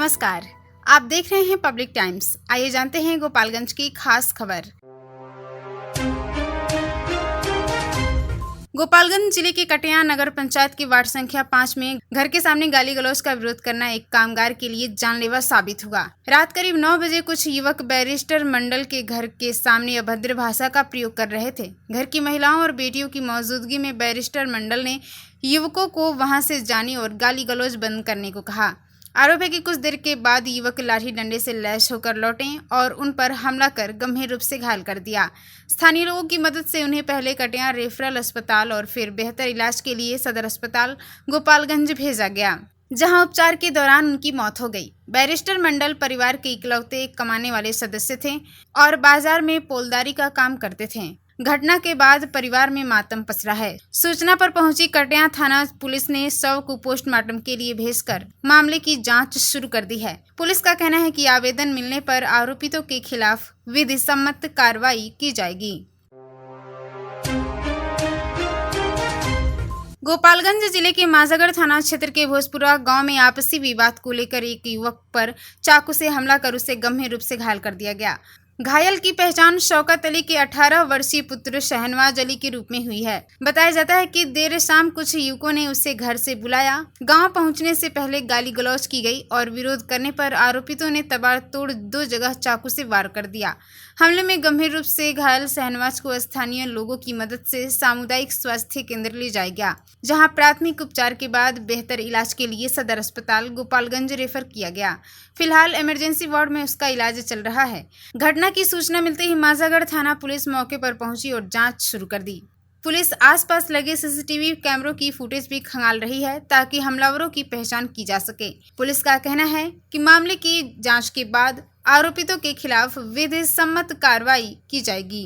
नमस्कार, आप देख रहे हैं पब्लिक टाइम्स। आइए जानते हैं गोपालगंज की खास खबर। गोपालगंज जिले के कटिया नगर पंचायत की वार्ड संख्या 5 में घर के सामने गाली गलौज का विरोध करना एक कामगार के लिए जानलेवा साबित हुआ। रात करीब 9 बजे कुछ युवक बैरिस्टर मंडल के घर के सामने अभद्र भाषा का प्रयोग कर रहे थे। घर की महिलाओं और बेटियों की मौजूदगी में बैरिस्टर मंडल ने युवकों को वहां से जाने और गाली गलौज बंद करने को कहा। आरोप है कि कुछ देर के बाद युवक लाठी डंडे से लैस होकर लौटे और उन पर हमला कर गंभीर रूप से घायल कर दिया। स्थानीय लोगों की मदद से उन्हें पहले कटिया रेफरल अस्पताल और फिर बेहतर इलाज के लिए सदर अस्पताल गोपालगंज भेजा गया, जहां उपचार के दौरान उनकी मौत हो गई। बैरिस्टर मंडल परिवार के इकलौते कमाने वाले सदस्य थे और बाजार में पोलदारी का काम करते थे। घटना के बाद परिवार में मातम पसरा है। सूचना पर पहुंची कटिया थाना पुलिस ने शव को पोस्टमार्टम के लिए भेजकर मामले की जांच शुरू कर दी है। पुलिस का कहना है कि आवेदन मिलने पर आरोपितों के खिलाफ विधि सम्मत कार्रवाई की जाएगी। गोपालगंज जिले के मांझागढ़ थाना क्षेत्र के भोजपुरा गांव में आपसी विवाद को लेकर एक युवक पर चाकू से हमला कर उसे गंभीर रूप से घायल कर दिया गया। घायल की पहचान शौकत अली के 18 वर्षीय पुत्र शहनवाज अली के रूप में हुई है। बताया जाता है कि देर शाम कुछ युवकों ने उसे घर से बुलाया। गांव पहुंचने से पहले गाली गलौज की गई और विरोध करने पर आरोपितों ने तबाड़तोड़ 2 जगह चाकू से वार कर दिया। हमले में गंभीर रूप से घायल शहनवाज को स्थानीय लोगों की मदद से सामुदायिक स्वास्थ्य केंद्र ले जाया गया, जहां प्राथमिक उपचार के बाद बेहतर इलाज के लिए सदर अस्पताल गोपालगंज रेफर किया गया। फिलहाल इमरजेंसी वार्ड में उसका इलाज चल रहा है। घटना की सूचना मिलते ही मांझागढ़ थाना पुलिस मौके पर पहुंची और जांच शुरू कर दी। पुलिस आसपास लगे सीसीटीवी कैमरों की फुटेज भी खंगाल रही है ताकि हमलावरों की पहचान की जा सके। पुलिस का कहना है कि मामले की जांच के बाद आरोपितों के खिलाफ विधि सम्मत कार्रवाई की जाएगी।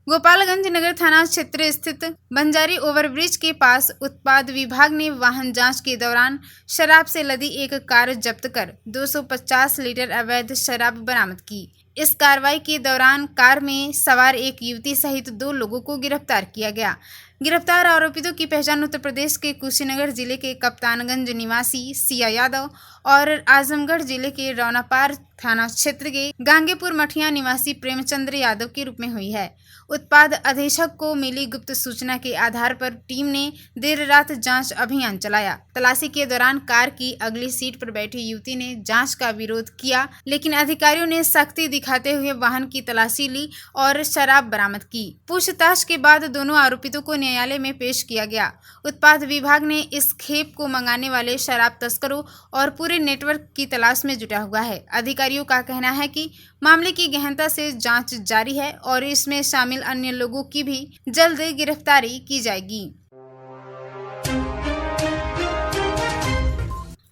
गोपालगंज नगर थाना क्षेत्र स्थित बंजारी ओवरब्रिज के पास उत्पाद विभाग ने वाहन जांच के दौरान शराब से लदी एक कार जब्त कर 250 लीटर अवैध शराब बरामद की। इस कार्रवाई के दौरान कार में सवार एक युवती सहित 2 लोगों को गिरफ्तार किया गया। गिरफ्तार आरोपितों की पहचान उत्तर प्रदेश के कुशीनगर जिले के कप्तानगंज निवासी सिया यादव और आजमगढ़ जिले के रौनापार थाना क्षेत्र के गांगेपुर मठिया निवासी प्रेमचंद्र यादव के रूप में हुई है। उत्पाद अधीक्षक को मिली गुप्त सूचना के आधार पर टीम ने देर रात जांच अभियान चलाया। तलाशी के दौरान कार की अगली सीट पर बैठी युवती ने जांच का विरोध किया, लेकिन अधिकारियों ने सख्ती दिखाते हुए वाहन की तलाशी ली और शराब बरामद की। पूछताछ के बाद दोनों आरोपितों को न्यायालय में पेश किया गया। उत्पाद विभाग ने इस खेप को मंगाने वाले शराब तस्करों और पूरे नेटवर्क की तलाश में जुटा हुआ है। अधिकारियों का कहना है कि मामले की गहनता से जांच जारी है और इसमें शामिल अन्य लोगों की भी जल्द गिरफ्तारी की जाएगी।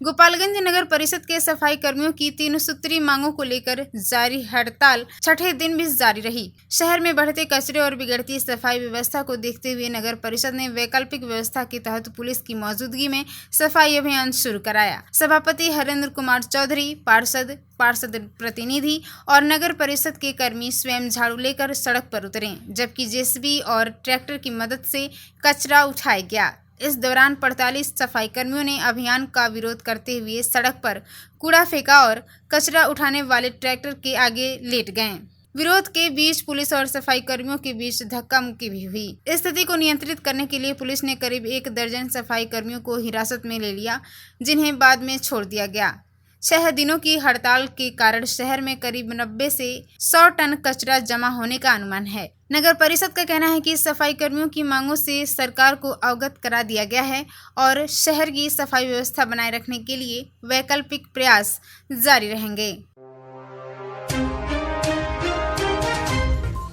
गोपालगंज नगर परिषद के सफाई कर्मियों की 3 सूत्री मांगों को लेकर जारी हड़ताल छठे दिन भी जारी रही। शहर में बढ़ते कचरे और बिगड़ती सफाई व्यवस्था को देखते हुए नगर परिषद ने वैकल्पिक व्यवस्था के तहत पुलिस की मौजूदगी में सफाई अभियान शुरू कराया। सभापति हरेंद्र कुमार चौधरी, पार्षद प्रतिनिधि और नगर परिषद के कर्मी स्वयं झाड़ू लेकर सड़क पर उतरे, जबकि जेसीबी और ट्रैक्टर की मदद से कचरा उठाया गया। इस दौरान 48 सफाई कर्मियों ने अभियान का विरोध करते हुए सड़क पर कूड़ा फेंका और कचरा उठाने वाले ट्रैक्टर के आगे लेट गए। विरोध के बीच पुलिस और सफाई कर्मियों के बीच धक्का मुक्की भी हुई। स्थिति को नियंत्रित करने के लिए पुलिस ने करीब 1 दर्जन सफाई कर्मियों को हिरासत में ले लिया, जिन्हें बाद में छोड़ दिया गया। 6 दिनों की हड़ताल के कारण शहर में करीब 90 से 100 टन कचरा जमा होने का अनुमान है। नगर परिषद का कहना है कि सफाई कर्मियों की मांगों से सरकार को अवगत करा दिया गया है और शहर की सफाई व्यवस्था बनाए रखने के लिए वैकल्पिक प्रयास जारी रहेंगे।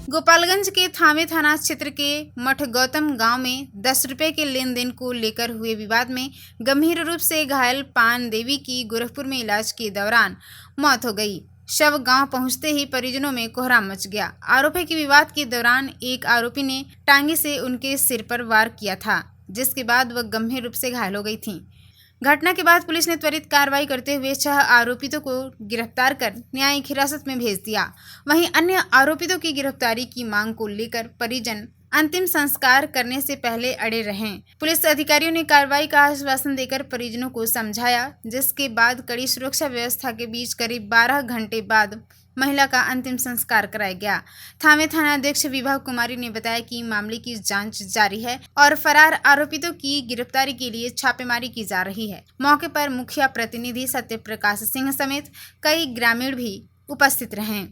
गोपालगंज के थावे थाना क्षेत्र के मठ गौतम गांव में 10 रुपए के लेन देन को लेकर हुए विवाद में गंभीर रूप से घायल पान देवी की गोरखपुर में इलाज के दौरान मौत हो गई। शव गांव पहुंचते ही परिजनों में कोहराम मच गया। आरोप है कि विवाद के दौरान एक आरोपी ने टांगे से उनके सिर पर वार किया था, जिसके बाद वह गंभीर रूप से घायल हो गई थीं। घटना के बाद पुलिस ने त्वरित कार्रवाई करते हुए 6 आरोपितों को गिरफ्तार कर न्यायिक हिरासत में भेज दिया। वहीं अन्य आरोपितों की गिरफ्तारी की मांग को लेकर परिजन अंतिम संस्कार करने से पहले अड़े रहें। पुलिस अधिकारियों ने कार्रवाई का आश्वासन देकर परिजनों को समझाया, जिसके बाद कड़ी सुरक्षा व्यवस्था के बीच करीब 12 घंटे बाद महिला का अंतिम संस्कार कराया गया। थावे थानाध्यक्ष विभा कुमारी ने बताया कि मामले की जांच जारी है और फरार आरोपितों की गिरफ्तारी के लिए छापेमारी की जा रही है। मौके पर मुखिया प्रतिनिधि सत्य प्रकाश सिंह समेत कई ग्रामीण भी उपस्थित रहे।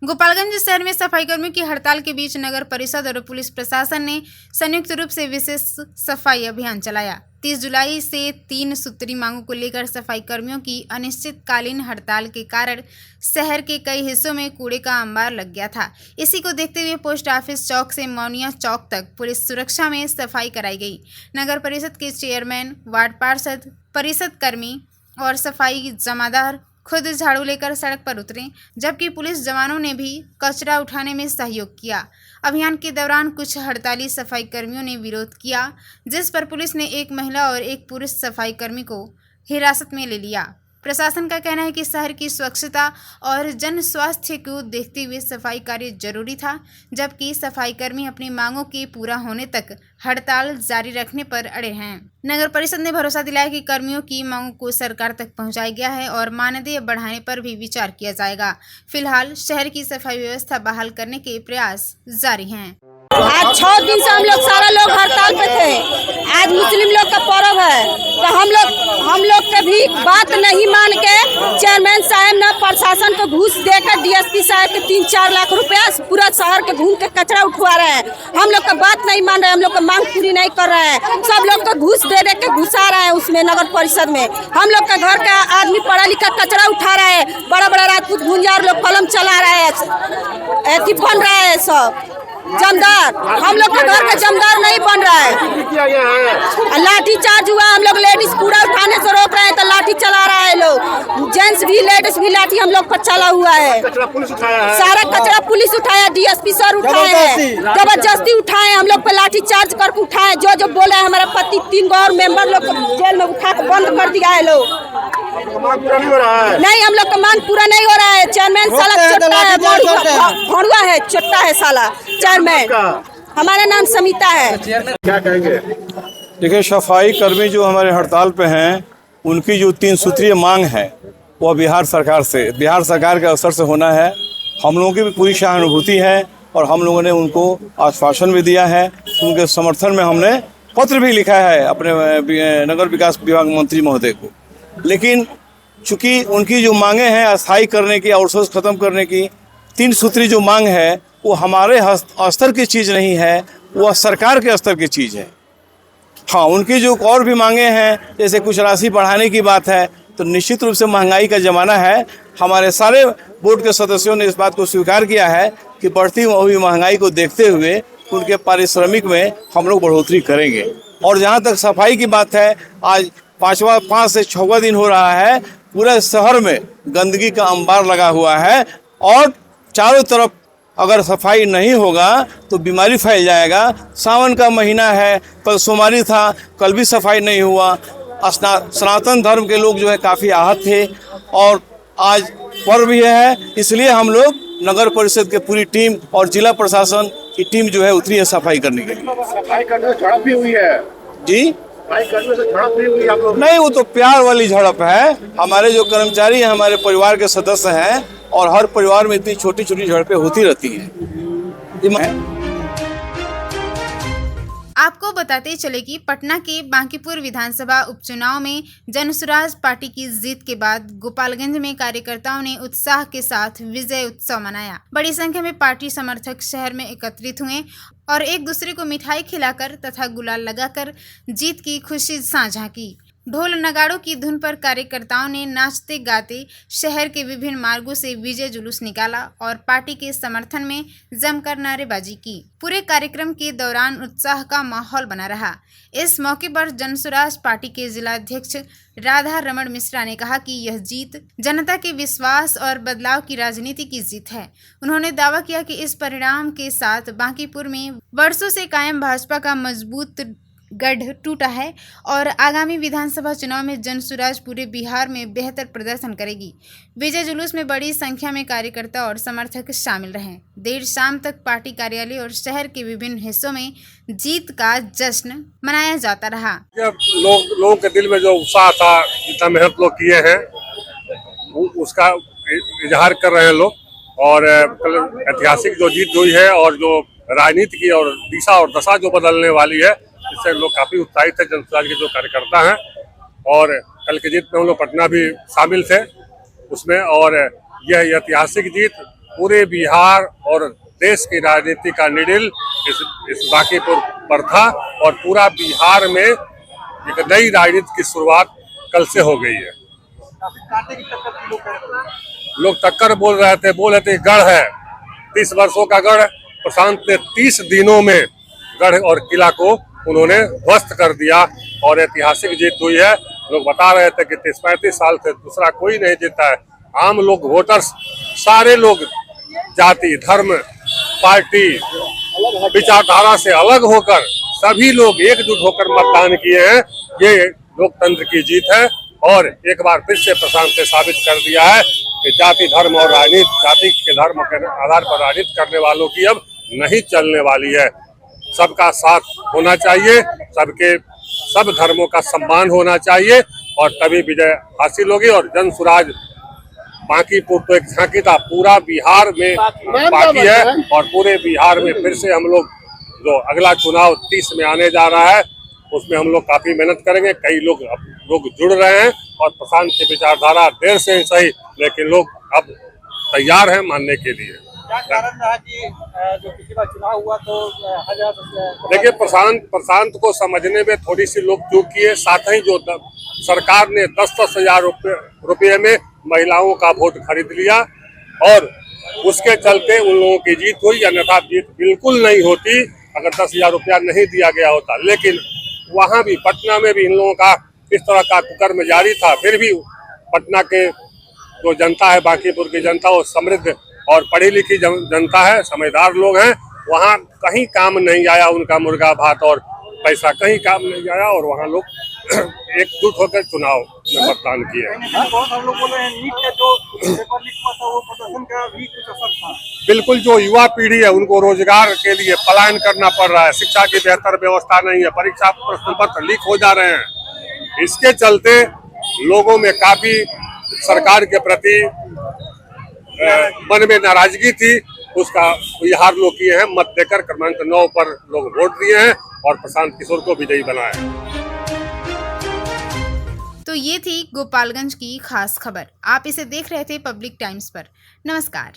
गोपालगंज शहर में सफाईकर्मियों की हड़ताल के बीच नगर परिषद और पुलिस प्रशासन ने संयुक्त रूप से विशेष सफाई अभियान चलाया। 30 जुलाई से 3 सूत्री मांगों को लेकर सफाई कर्मियों की अनिश्चितकालीन हड़ताल के कारण शहर के कई हिस्सों में कूड़े का अंबार लग गया था। इसी को देखते हुए पोस्ट ऑफिस चौक से मौनिया चौक तक पुलिस सुरक्षा में सफाई कराई गई। नगर परिषद के चेयरमैन, वार्ड पार्षद, परिषद कर्मी और सफाई जमादार खुद झाड़ू लेकर सड़क पर उतरे, जबकि पुलिस जवानों ने भी कचरा उठाने में सहयोग किया। अभियान के दौरान कुछ हड़ताली सफाई कर्मियों ने विरोध किया, जिस पर पुलिस ने एक महिला और एक पुरुष सफाई कर्मी को हिरासत में ले लिया। प्रशासन का कहना है कि शहर की स्वच्छता और जन स्वास्थ्य को देखते हुए सफाई कार्य जरूरी था, जबकि सफाई कर्मी अपनी मांगों के पूरा होने तक हड़ताल जारी रखने पर अड़े हैं। नगर परिषद ने भरोसा दिलाया कि कर्मियों की मांगों को सरकार तक पहुंचाया गया है और मानदेय बढ़ाने पर भी विचार किया जाएगा। फिलहाल शहर की सफाई व्यवस्था बहाल करने के प्रयास जारी हैं। आज 6 दिन से हम लोग सारा लोग हड़ताल पे थे। आज मुस्लिम लोग का पर्व है, तो हम लोग के भी बात नहीं मान के चेयरमैन साहब ने प्रशासन को घूस देकर डीएसपी साहब के 3-4 लाख रुपया पूरा शहर के घूम के कचरा उठवा रहे हैं। हम लोग का बात नहीं मान रहे, हम लोग का मांग पूरी नहीं कर रहे हैं। सब लोग को घूस दे के घुसा रहे हैं उसमें नगर परिषद में। हम लोग का घर का आदमी पढ़ा लिखा कचरा उठा रहा है, बड़ा बड़ा राजपूत गुंजार लोग कलम चला रहे हैं, ऐसी बन रहा है सब जमदार। हम लोग का घर का जमदार नहीं बन रहा है। लाठी चार्ज हुआ, हम लोग लेडीज पूरा उठाने से रोक रहे हैं तो लाठी चला रहा है लोग। जेंट्स भी लेडीज भी लाठी हम लोग पर चला हुआ है। सारा कचरा पुलिस उठाया, डीएसपी सर उठाए हैं, जबरदस्ती उठाए, हम लोग पे लाठी चार्ज करके उठाए। जो बोले हमारा पति 3 और मेंबर लोग को जेल में उठा के बंद कर दिया है लोग। नहीं, हम लोग का मांग पूरा नहीं हो रहा है। चेयरमैन साला चट्टा है, भड़ुआ है, चट्टा है साला चेयरमैन। हमारा नाम समिता है। क्या कहेंगे? देखिए, सफाई कर्मी जो हमारे हड़ताल पे हैं, उनकी जो 3 सूत्रीय मांग है वो बिहार सरकार के अवसर से होना है। हम लोगों की भी पूरी सहानुभूति है और हम लोगों ने उनको आश्वासन भी दिया है। उनके समर्थन में हमने पत्र भी लिखा है अपने नगर विकास विभाग मंत्री महोदय को। लेकिन चूँकि उनकी जो मांगे हैं अस्थायी करने की, आउटसोर्स खत्म करने की, 3 सूत्री जो मांग है वो हमारे स्तर की चीज़ नहीं है, वो सरकार के स्तर की चीज़ है। हाँ, उनकी जो और भी मांगे हैं, जैसे कुछ राशि बढ़ाने की बात है, तो निश्चित रूप से महंगाई का ज़माना है। हमारे सारे बोर्ड के सदस्यों ने इस बात को स्वीकार किया है कि बढ़ती हुई महंगाई को देखते हुए उनके पारिश्रमिक में हम लोग बढ़ोतरी करेंगे। और जहाँ तक सफाई की बात है, आज 5 से 6वां दिन हो रहा है, पूरे शहर में गंदगी का अंबार लगा हुआ है और चारों तरफ अगर सफाई नहीं होगा तो बीमारी फैल जाएगा। सावन का महीना है, कल सोमवारी था, कल भी सफाई नहीं हुआ। सनातन धर्म के लोग जो है काफ़ी आहत थे और आज पर्व भी है, इसलिए हम लोग नगर परिषद के पूरी टीम और जिला प्रशासन की टीम जो है उतरी है सफाई करने के लिए। सफाई करने से झड़प भी हुई है जी? सफाई करने से झड़प भी हुई आप लोग? नहीं, वो तो प्यार वाली झड़प है। हमारे जो कर्मचारी हैं, हमारे परिवार के सदस्य हैं और हर परिवार में इतनी छोटी छोटी झड़पें होती रहती हैं। आपको बताते चले कि पटना के बांकीपुर विधानसभा उपचुनाव में जनसुराज पार्टी की जीत के बाद गोपालगंज में कार्यकर्ताओं ने उत्साह के साथ विजय उत्सव मनाया। बड़ी संख्या में पार्टी समर्थक शहर में एकत्रित हुए और एक दूसरे को मिठाई खिलाकर तथा गुलाल लगाकर जीत की खुशी साझा की। ढोल नगाड़ों की धुन पर कार्यकर्ताओं ने नाचते गाते शहर के विभिन्न मार्गों से विजय जुलूस निकाला और पार्टी के समर्थन में जमकर नारेबाजी की। पूरे कार्यक्रम के दौरान उत्साह का माहौल बना रहा। इस मौके पर जनसुराज पार्टी के जिलाध्यक्ष राधा रमण मिश्रा ने कहा कि यह जीत जनता के विश्वास और बदलाव की राजनीति की जीत है। उन्होंने दावा किया कि इस परिणाम के साथ बांकीपुर में वर्षों से कायम भाजपा का मजबूत गढ़ टूटा है और आगामी विधानसभा चुनाव में जनसुराज पूरे बिहार में बेहतर प्रदर्शन करेगी। विजय जुलूस में बड़ी संख्या में कार्यकर्ता और समर्थक शामिल रहे। देर शाम तक पार्टी कार्यालय और शहर के विभिन्न हिस्सों में जीत का जश्न मनाया जाता रहा। लोगों के दिल में जो उत्साह था, जितना मेहनत लोग किए हैं उसका इजहार कर रहे हैं लोग, और ऐतिहासिक जो जीत हुई है और जो राजनीति की और दिशा और दशा जो बदलने वाली है, इससे लोग काफी उत्साहित है। जनसुराज के जो कार्यकर्ता हैं, और कल की जीत में हम लोग पटना भी शामिल थे उसमें, और यह ऐतिहासिक जीत पूरे बिहार और देश की राजनीति का निडिल इस बांकीपुर पर था, और पूरा बिहार में एक नई राजनीति की शुरुआत कल से हो गई है। लोग टक्कर बोल रहे थे गढ़ है, 30 वर्षों का गढ़। प्रशांत ने 30 दिनों में गढ़ और किला को उन्होंने ध्वस्त कर दिया, और ऐतिहासिक जीत हुई है। लोग बता रहे थे कि 30-35 साल से दूसरा कोई नहीं जीता है। आम लोग, वोटर्स, सारे लोग जाति, धर्म, पार्टी, विचारधारा से अलग होकर सभी लोग एकजुट होकर मतदान किए हैं। ये लोकतंत्र की जीत है, और एक बार फिर से प्रशांत ने साबित कर दिया है कि जाति, धर्म और राजनीति, जाति के धर्म के आधार पर राजनीति करने वालों की अब नहीं चलने वाली है। सबका साथ होना चाहिए, सब धर्मों का सम्मान होना चाहिए, और तभी विजय हासिल होगी। और जनसुराज बांकीपुर तो एक झांकी था, पूरा बिहार में बाकी है, और पूरे बिहार में फिर से हम लोग जो अगला चुनाव 30 में आने जा रहा है, उसमें हम लोग काफी मेहनत करेंगे। कई लोग जुड़ रहे हैं, और प्रशांत की विचारधारा देर से सही, लेकिन लोग अब तैयार हैं मानने के लिए। क्या कारण रहा कि जो पिछली बार चुनाव हुआ तो देखिए, प्रशांत को समझने में थोड़ी सी लोग चूक किए। साथ ही जो सरकार ने 10-10 हजार रुपये में महिलाओं का वोट खरीद लिया, और उसके चलते उन लोगों की जीत हुई। अन्यथा जीत बिल्कुल नहीं होती अगर 10,000 रुपया नहीं दिया गया होता। लेकिन वहाँ भी, पटना में भी इन लोगों का इस तरह का कुकर्म जारी था। फिर भी पटना के जो जनता है, बांकीपुर की जनता, वो समृद्ध और पढ़ी लिखी जनता है, समझदार लोग हैं। वहाँ कहीं काम नहीं आया उनका मुर्गा भात और पैसा, कहीं काम नहीं आया, और वहाँ लोग एकजुट होकर चुनाव में मतदान किए। बहुत हम लोग बोल रहे हैं नीट का जो पेपर लीक हुआ था वो प्रदर्शन का भी कुछ असर था। बिल्कुल, जो युवा पीढ़ी है उनको रोजगार के लिए पलायन करना पड़ रहा है। शिक्षा की बेहतर व्यवस्था नहीं है, परीक्षा प्रश्न पत्र लीक हो जा रहे हैं। इसके चलते लोगों में काफी सरकार के प्रति मन में नाराजगी थी, उसका इजहार लोग किए हैं। मत देकर क्रमांक 9 पर लोग वोट दिए हैं, और प्रशांत किशोर को विजयी बनाया। तो ये थी गोपालगंज की खास खबर। आप इसे देख रहे थे पब्लिक टाइम्स पर। नमस्कार।